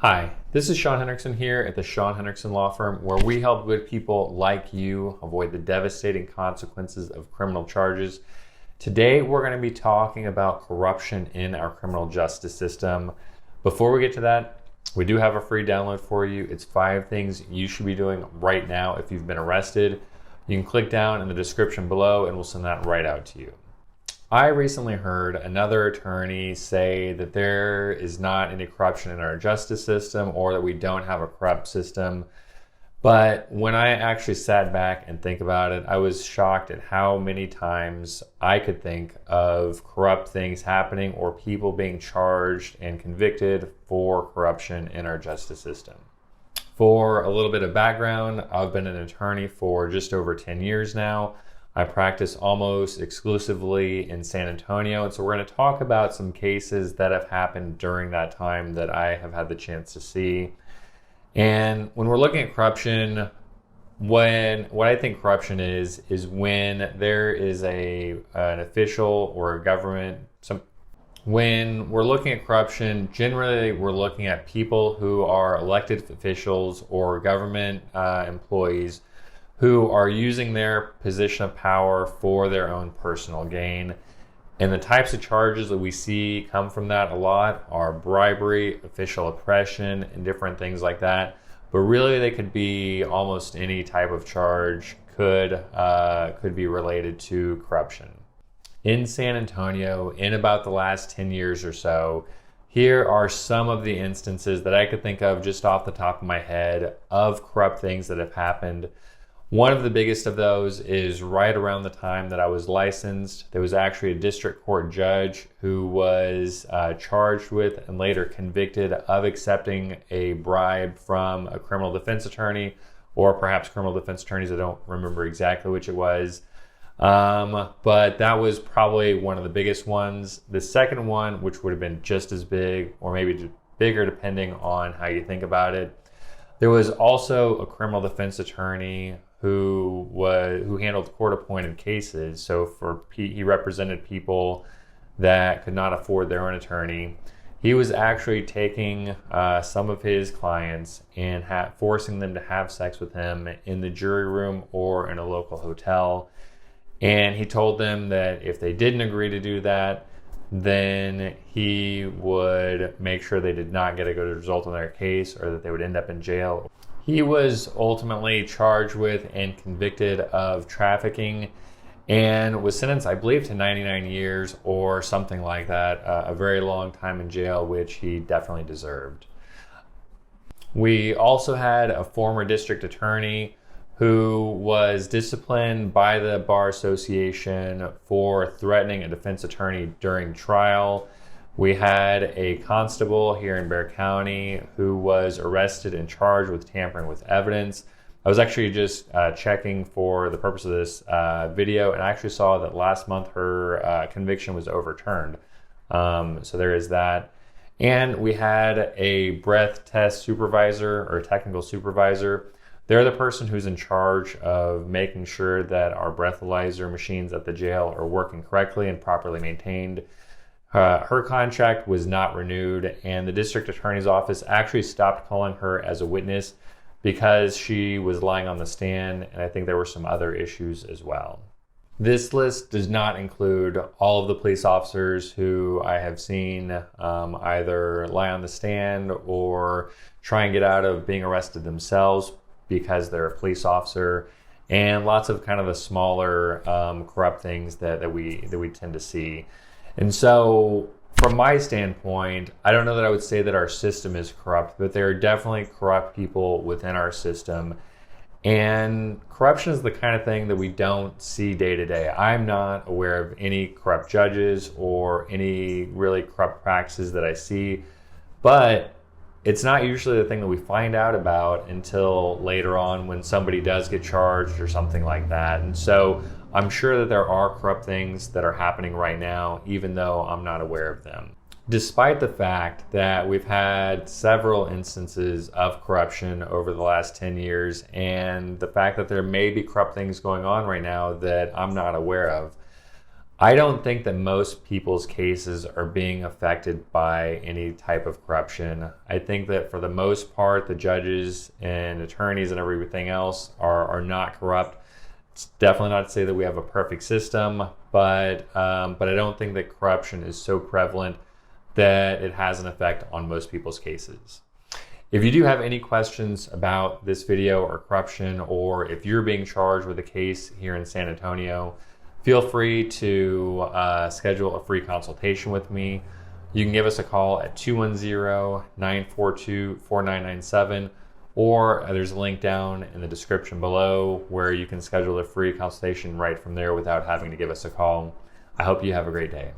Hi, this is Sean Henricksen here at the Sean Henricksen Law Firm, where we help good people like you avoid the devastating consequences of criminal charges. Today, we're going to be talking about corruption in our criminal justice system. Before we get to that, we do have a free download for you. It's 5 things you should be doing right now if you've been arrested. You can click down in the description below and we'll send that right out to you. I recently heard another attorney say that there is not any corruption in our justice system or that we don't have a corrupt system. But when I actually sat back and think about it, I was shocked at how many times I could think of corrupt things happening or people being charged and convicted for corruption in our justice system. For a little bit of background, I've been an attorney for just over 10 years now. I practice almost exclusively in San Antonio, and so we're going to talk about some cases that have happened during that time that I have had the chance to see. And when we're looking at corruption, what I think corruption is when there is an official or a government. When we're looking at corruption, generally we're looking at people who are elected officials or government employees who are using their position of power for their own personal gain. And the types of charges that we see come from that a lot are bribery, official oppression, and different things like that. But really they could be almost any type of charge could be related to corruption. In San Antonio, in about the last 10 years or so, here are some of the instances that I could think of just off the top of my head of corrupt things that have happened. One of the biggest of those is right around the time that I was licensed. There was actually a district court judge who was charged with and later convicted of accepting a bribe from a criminal defense attorney, or perhaps criminal defense attorneys. I don't remember exactly which it was. But that was probably one of the biggest ones. The second one, which would have been just as big or maybe bigger depending on how you think about it, there was also a criminal defense attorney who handled court-appointed cases. So he represented people that could not afford their own attorney. He was actually taking some of his clients and forcing them to have sex with him in the jury room or in a local hotel. And he told them that if they didn't agree to do that, then he would make sure they did not get a good result in their case or that they would end up in jail. He was ultimately charged with and convicted of trafficking and was sentenced, I believe, to 99 years or something like that, a very long time in jail, which he definitely deserved. We also had a former district attorney who was disciplined by the Bar Association for threatening a defense attorney during trial. We had a constable here in Bexar County who was arrested and charged with tampering with evidence. I was actually just checking for the purpose of this video, and I actually saw that last month her conviction was overturned. So there is that. And we had a breath test supervisor or technical supervisor. They're the person who's in charge of making sure that our breathalyzer machines at the jail are working correctly and properly maintained. Her contract was not renewed, and the district attorney's office actually stopped calling her as a witness because she was lying on the stand, and I think there were some other issues as well. This list does not include all of the police officers who I have seen either lie on the stand or try and get out of being arrested themselves because they're a police officer, and lots of kind of the smaller corrupt things that we tend to see. And so from my standpoint, I don't know that I would say that our system is corrupt, but there are definitely corrupt people within our system. And corruption is the kind of thing that we don't see day to day. I'm not aware of any corrupt judges or any really corrupt practices that I see, but it's not usually the thing that we find out about until later on when somebody does get charged or something like that. And so I'm sure that there are corrupt things that are happening right now, even though I'm not aware of them. Despite the fact that we've had several instances of corruption over the last 10 years and the fact that there may be corrupt things going on right now that I'm not aware of, I don't think that most people's cases are being affected by any type of corruption. I think that for the most part, the judges and attorneys and everything else are not corrupt. It's definitely not to say that we have a perfect system, but I don't think that corruption is so prevalent that it has an effect on most people's cases. If you do have any questions about this video or corruption, or if you're being charged with a case here in San Antonio, feel free to schedule a free consultation with me. You can give us a call at 210-942-4997, or there's a link down in the description below where you can schedule a free consultation right from there without having to give us a call. I hope you have a great day.